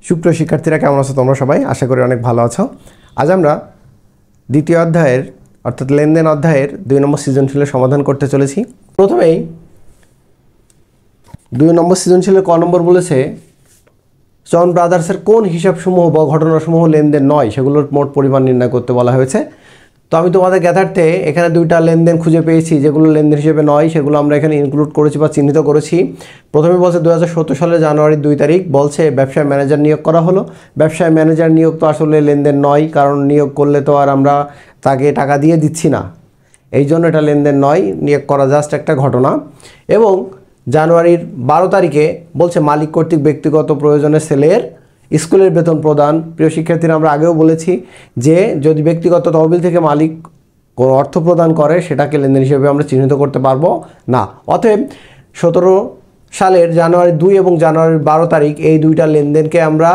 সুপ্রিয় শিক্ষার্থীরা কেমন আছো তোমরা সবাই? আশা করি অনেক ভালো আছো। আজ আমরা দ্বিতীয় অধ্যায়ের অর্থাৎ লেনদেন অধ্যায়ের 2 নম্বর সৃজনশীলের সমাধান করতে চলেছি। প্রথমেই 2 নম্বর সৃজনশীলের ক নম্বর বলেছে জন ব্রাদার্সের কোন হিসাবসমূহ বা ঘটনাসমূহ লেনদেন নয় সেগুলোর মোট পরিমাণ নির্ণয় করতে বলা হয়েছে। তো আমি তোমাদের জ্ঞাতার্থে এখানে 2টা লেনদেন খুঁজে পেয়েছি যেগুলো লেনদেন হিসেবে নয়, সেগুলো আমরা এখানে ইনক্লুড করেছি বা চিহ্নিত করেছি। প্রথমে বলছে 2017 সালের জানুয়ারির 2 তারিখ বলছে ব্যবসায় ম্যানেজার নিয়োগ করা হলো। ব্যবসায় ম্যানেজার নিয়োগ তো আসলে লেনদেন নয়, কারণ নিয়োগ করলে তো আর আমরা তাকে টাকা দিয়ে দিচ্ছি না, এই জন্য এটা লেনদেন নয়, নিয়োগ করা জাস্ট একটা ঘটনা। এবং জানুয়ারির 12 তারিখে বলছে মালিক কর্তৃক ব্যক্তিগত প্রয়োজনে ছেলের স্কুলের বেতন প্রদান। প্রিয় শিক্ষার্থীরা, আমরা আগেও বলেছি যে যদি ব্যক্তিগত তহবিল থেকে মালিক কোনো অর্থ প্রদান করে সেটাকে লেনদেন হিসেবে আমরা চিহ্নিত করতে পারবো না। অতএব 17 সালের জানুয়ারি 2 এবং জানুয়ারির 12 তারিখ এই 2টা লেনদেনকে আমরা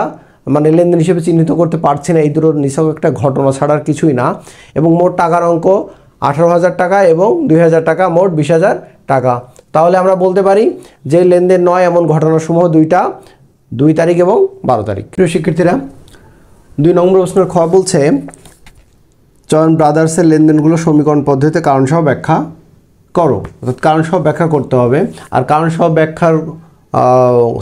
লেনদেন হিসেবে চিহ্নিত করতে পারছি না। এই দুটো নিছক একটা ঘটনা ছাড়ার কিছুই না। এবং মোট টাকার অঙ্ক 18,000 টাকা এবং 2,000 টাকা, মোট 20,000 টাকা। তাহলে আমরা বলতে পারি যে লেনদেন নয় এমন ঘটনাসমূহ 2টা, 2 তারিখ এবং 12 তারিখ। প্রিয় শিক্ষার্থীরা, 2 নম্বর প্রশ্নের খ বলছে চয়ন ব্রাদার্সের লেনদেনগুলো সমীকরণ পদ্ধতিতে কারণসহ ব্যাখ্যা করো। অর্থাৎ কারণসহ ব্যাখ্যা করতে হবে। আর কারণসহ ব্যাখ্যার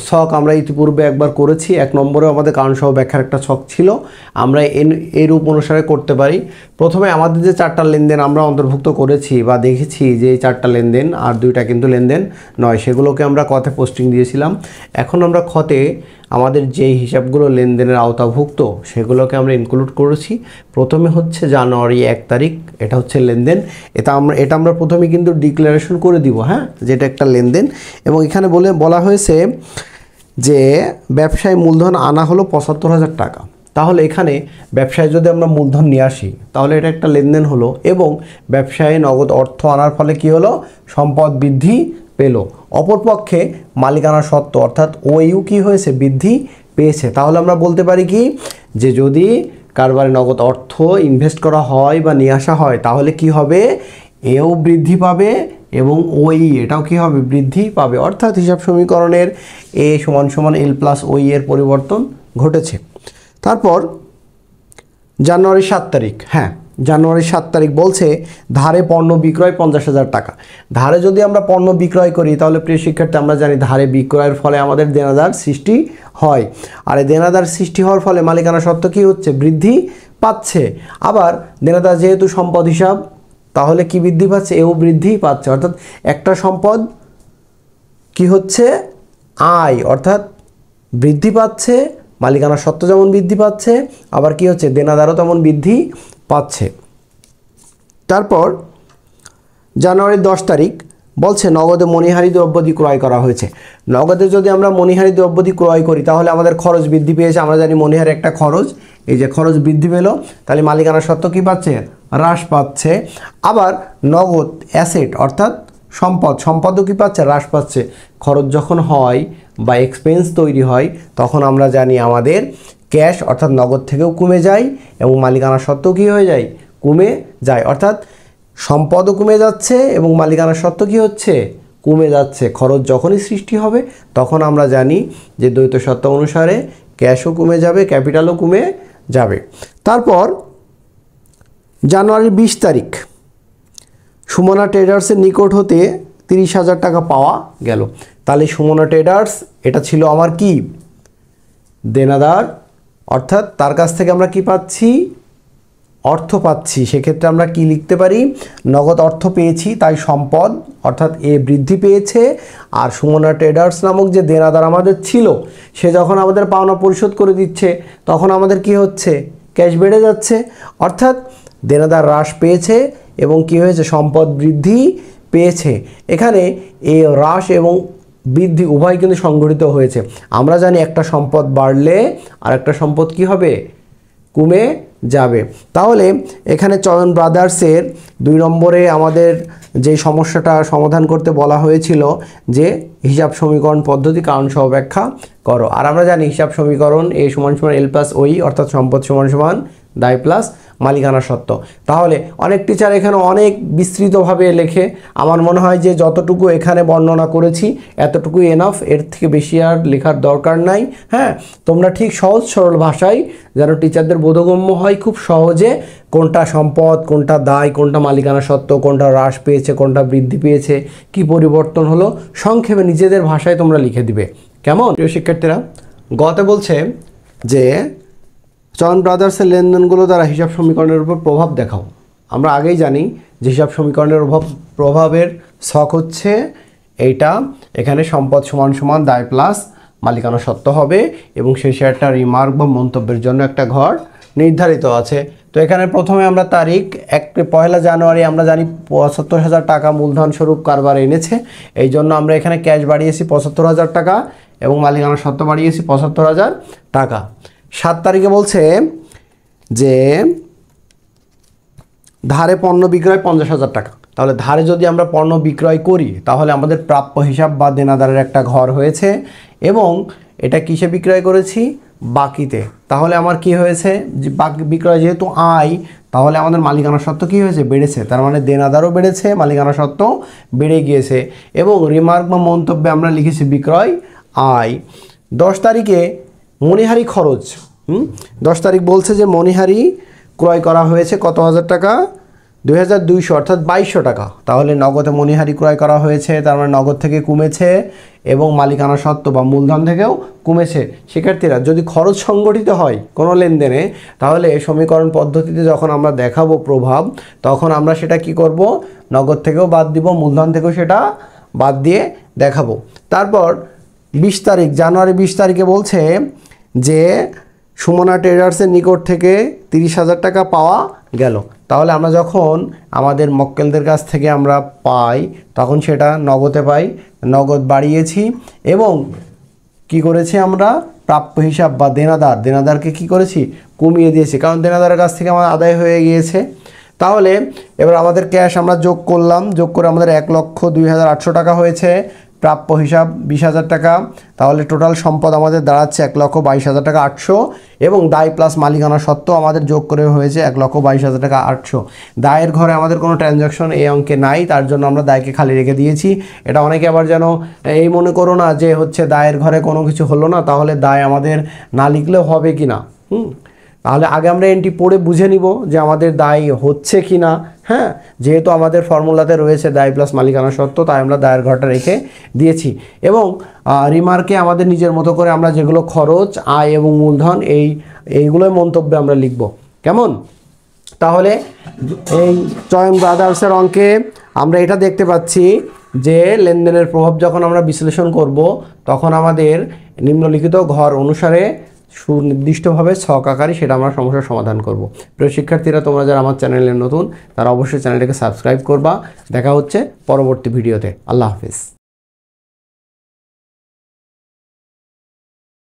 ছক আমরা ইতিপূর্বে একবার করেছি। 1 নম্বরে আমাদের কারণসহ ব্যাখ্যার একটা ছক ছিল, আমরা এই রূপ অনুসারে করতে পারি। প্রথমে আমাদের যে 4টা লেনদেন আমরা অন্তর্ভুক্ত করেছি বা দেখেছি যে এই 4টা লেনদেন আর 2টা কিন্তু লেনদেন নয়, সেগুলোকে আমরা কতে পোস্টিং দিয়েছিলাম। এখন আমরা খতে আমাদের যেই হিসাবগুলো লেনদেনের আওতাভুক্ত সেগুলোকে আমরা ইনক্লুড করেছি। প্রথমে হচ্ছে জানুয়ারি 1 তারিখ, এটা হচ্ছে লেনদেন। এটা আমরা প্রথমে কিন্তু ডিক্লারেশন করে দিব, হ্যাঁ, যেটা একটা লেনদেন। এবং এখানে বলা হয়েছে যে ব্যবসায় মূলধন আনা হলো 75,000 টাকা। তাহলে এখানে ব্যবসায় যদি আমরা মূলধন নিয়ে আসি তাহলে এটা একটা লেনদেন হলো। এবং ব্যবসায় নগদ অর্থ আনার ফলে কি হলো? সম্পদ বৃদ্ধি পেল। অপরপক্ষে মালিকানা সত্ত্ব অর্থাৎ ওইউ কি হয়েছে? বৃদ্ধি পেয়েছে। তাহলে আমরা বলতে পারি কি যে যদি কারবারে নগদ অর্থ ইনভেস্ট করা হয় বা নিয়ে আসা হয় তাহলে কি হবে? এও বৃদ্ধি পাবে এবং ওই এটাও কি হবে? বৃদ্ধি পাবে। অর্থাৎ হিসাব সমীকরণের এ = এল প্লাস ওই এর পরিবর্তন ঘটেছে। তারপর জানুয়ারি 7 তারিখ, হ্যাঁ, জানুয়ারি 7 তারিখ বলছে ধারে পণ্য বিক্রয় 50,000 টাকা। ধারে যদি আমরা পণ্য বিক্রয় করি তাহলে প্রিয় শিক্ষার্থী আমরা জানি ধারে বিক্রয়ের ফলে আমাদের দেনাদার সৃষ্টি হয়। আর এই দেনাদার সৃষ্টি হওয়ার ফলে মালিকানা সত্ত্ব কী হচ্ছে? বৃদ্ধি পাচ্ছে। আবার দেনাদার যেহেতু সম্পদ হিসাব, তাহলে কি বৃদ্ধি পাচ্ছে? এও বৃদ্ধি পাচ্ছে। অর্থাৎ একটা সম্পদ কি হচ্ছে? আয়, অর্থাৎ বৃদ্ধি পাচ্ছে। মালিকানা সত্ত্ব যেমন বৃদ্ধি পাচ্ছে, আবার কি হচ্ছে? দেনাদারও তেমন বৃদ্ধি পাচ্ছে। তারপর জানুয়ারির 10 তারিখ বলছে নগদে মণিহারি দ্রব্যাদি ক্রয় করা হয়েছে। নগদে যদি আমরা মণিহারি দ্রব্যাদি ক্রয় করি তাহলে আমাদের খরচ বৃদ্ধি পেয়েছে। আমরা জানি মণিহারি একটা খরচ, এই যে খরচ বৃদ্ধি পেল, তাহলে মালিকানা সত্ত্ব কী পাচ্ছে? হ্রাস পাচ্ছে। আবার নগদ অ্যাসেট অর্থাৎ সম্পদও কী পাচ্ছে? হ্রাস পাচ্ছে। খরচ যখন হয় বা এক্সপেন্স তৈরি হয় তখন আমরা জানি আমাদের ক্যাশ অর্থাৎ নগদ থেকেও কমে যায় এবং মালিকানা সত্ত্বেও কী হয়ে যায়? কমে যায়। অর্থাৎ সম্পদও কমে যাচ্ছে এবং মালিকানা সত্ত্ব কী হচ্ছে? কমে যাচ্ছে। খরচ যখনই সৃষ্টি হবে তখন আমরা জানি যে দ্বৈত সত্ত্ব অনুসারে ক্যাশও কমে যাবে, ক্যাপিটালও কমে যাবে। তারপর জানুয়ারির 20 তারিখ সুমনা ট্রেডার্সের নিকট হতে 30,000 টাকা পাওয়া গেল। তাহলে সুমনা ট্রেডার্স এটা ছিল আমার কি? দেনাদার। অর্থাৎ তার কাছ থেকে আমরা কি পাচ্ছি? অর্থ পাচ্ছি। সেক্ষেত্রে আমরা কি লিখতে পারি? নগদ অর্থ পেয়েছি তাই সম্পদ অর্থাৎ এ বৃদ্ধি পেয়েছে। আর সুমনা ট্রেডার্স নামক যে দেনাদার আমাদের ছিল সে যখন আমাদের পাওনা পরিশোধ করে দিচ্ছে তখন আমাদের কি হচ্ছে? ক্যাশ বেড়ে যাচ্ছে। অর্থাৎ দেনাদার হ্রাস পেয়েছে এবং কি হয়েছে? সম্পদ বৃদ্ধি পেয়েছে। এখানে এই হ্রাস এবং বৃদ্ধি উভয় কিন্তু সংঘটিত হয়েছে। আমরা জানি একটা সম্পদ বাড়লে আর একটা সম্পদ কি হবে? কমে যাবে। তাহলে এখানে চয়ন ব্রাদার্সের 2 নম্বরে আমাদের যে সমস্যাটা সমাধান করতে বলা হয়েছিল যে হিসাব সমীকরণ পদ্ধতি কারণসহ ব্যাখ্যা করো। আর আমরা জানি হিসাব সমীকরণ এ = এল প্লাস ওই অর্থাৎ সম্পদ = দায় প্লাস মালিকানা সত্ত্ব। তাহলে অনেক টিচার এখানে অনেক বিস্তৃতভাবে লেখে, আমার মনে হয় যে যতটুকু এখানে বর্ণনা করেছি এতটুকুই এনাফ, এর থেকে বেশি আর লেখার দরকার নাই। হ্যাঁ, তোমরা ঠিক সহজ সরল ভাষায় যেন টিচারদের বোধগম্য হয়, খুব সহজে কোনটা সম্পদ, কোনটা দায়, কোনটা মালিকানা সত্ত্ব, কোনটা হ্রাস পেয়েছে, কোনটা বৃদ্ধি পেয়েছে, কি পরিবর্তন হলো, সংক্ষেপে নিজেদের ভাষায় তোমরা লিখে দিবে। কেমন প্রিয় শিক্ষার্থীরা? গতে বলছে যে চয়ন ব্রাদার্সের লেনদেনগুলো দ্বারা হিসাব সমীকরণের উপর প্রভাব দেখাও। আমরা আগেই জানি যে হিসাব সমীকরণের প্রভাবের ছক হচ্ছে এইটা, এখানে সম্পদ সমান সমান দায় প্লাস মালিকানা সত্ত্ব হবে এবং শেষে একটা রিমার্ক বা মন্তব্যের জন্য একটা ঘর নির্ধারিত আছে। তো এখানে প্রথমে আমরা তারিখ 1 জানুয়ারি আমরা জানি 75,000 টাকা মূলধন স্বরূপ কারবার এনেছে, এই জন্য আমরা এখানে ক্যাশ বাড়িয়েছি 75,000 টাকা এবং মালিকানা সত্ত্ব বাড়িয়েছি 75,000 টাকা। 7 তারিখে বলছে যে ধারে পণ্য বিক্রয় 50,000 টাকা। তাহলে ধারে যদি আমরা পণ্য বিক্রয় করি তাহলে আমাদের প্রাপ্য হিসাব বা দেনাদারের একটা ঘর হয়েছে এবং এটা কিসে বিক্রয় করেছি? বাকিতে। তাহলে আমার কি হয়েছে? যে বাকি বিক্রয় যেহেতু আয়, তাহলে আমাদের মালিকানা সত্ত্ব কী হয়েছে? বেড়েছে। তার মানে দেনাদারও বেড়েছে, মালিকানা সত্ত্ব বেড়ে গিয়েছে। এবং রিমার্ক বা মন্তব্যে আমরা লিখেছি বিক্রয় আয়। 10 তারিখে মণিহারি খরচ। 10 তারিখ বলছে যে মণিহারি ক্রয় করা হয়েছে কত হাজার টাকা? 2200 অর্থাৎ 2200 টাকা। তাহলে নগদে মণিহারি ক্রয় করা হয়েছে, তার মানে নগদ থেকে কমেছে এবং মালিকানা সত্ত্ব বা মূলধন থেকেও কমেছে। শিক্ষার্থীরা, যদি খরচ সংগঠিত হয় কোনো লেনদেনে তাহলে সমীকরণ পদ্ধতিতে যখন আমরা দেখাবো প্রভাব, তখন আমরা সেটা কি করব? নগদ থেকেও বাদ দিব, মূলধন থেকেও সেটা বাদ দিয়ে দেখাবো। তারপর 20 তারিখ, জানুয়ারি 20 তারিখে বলছে যে সুমনা ট্রেডার্সের নিকট থেকে 30,000 টাকা পাওয়া গেল। তাহলে আমরা যখন আমাদের মক্কেলদের কাছ থেকে আমরা পাই তখন সেটা নগদে পাই, নগদ বাড়িয়েছি এবং কি করেছি আমরা? প্রাপ্য হিসাব বা দেনাদারকে কি করেছি? কমিয়ে দিয়েছি, কারণ দেনাদারের কাছ থেকে আমার আদায় হয়ে গিয়েছে। তাহলে এবার আমাদের ক্যাশ আমরা যোগ করলাম, যোগ করে আমাদের 1,02,800 টাকা হয়েছে। প্রাপ্য হিসাব 20,000 টাকা। তাহলে টোটাল সম্পদ আমাদের দাঁড়াচ্ছে 1,22,000 টাকা 800 এবং দায় প্লাস মালিকানা সত্ত্ব আমাদের যোগ করে হয়েছে 1,22,000 টাকা 800। দায়ের ঘরে আমাদের কোনো ট্রানজ্যাকশন এই অঙ্কে নাই, তার জন্য আমরা দায়কে খালি রেখে দিয়েছি। এটা অনেকে আবার যেন এই মনে করো না যে হচ্ছে দায়ের ঘরে কোনো কিছু হলো না, তাহলে দায় আমাদের না লিখলেও হবে কি না। তাহলে আগে আমরা এন্ট্রি পড়ে বুঝে নিব যে আমাদের দায় হচ্ছে কি না। হ্যাঁ, যেহেতু আমাদের ফর্মুলাতে রয়েছে দায় প্লাস মালিকানা সত্ত্ব, তাই আমরা দায়ের ঘরটা রেখে দিয়েছি। এবং রিমার্কে আমাদের নিজের মতো করে আমরা যেগুলো খরচ, আয় এবং মূলধন এইগুলোই মন্তব্যে আমরা লিখব। কেমন? তাহলে এই চয়ন ব্রাদার্সের অঙ্কে আমরা এটা দেখতে পাচ্ছি যে লেনদেনের প্রভাব যখন আমরা বিশ্লেষণ করব তখন আমাদের নিম্নলিখিত ঘর অনুসারে সুনির্দিষ্টভাবে ছক আকারে সেটা আমরা সমস্যার সমাধান করব। প্রিয় শিক্ষার্থীরা, তোমরা যারা আমার চ্যানেলে নতুন তারা অবশ্যই চ্যানেলটাকে সাবস্ক্রাইব করবা। দেখা হচ্ছে পরবর্তী ভিডিওতে। আল্লাহ হাফিজ।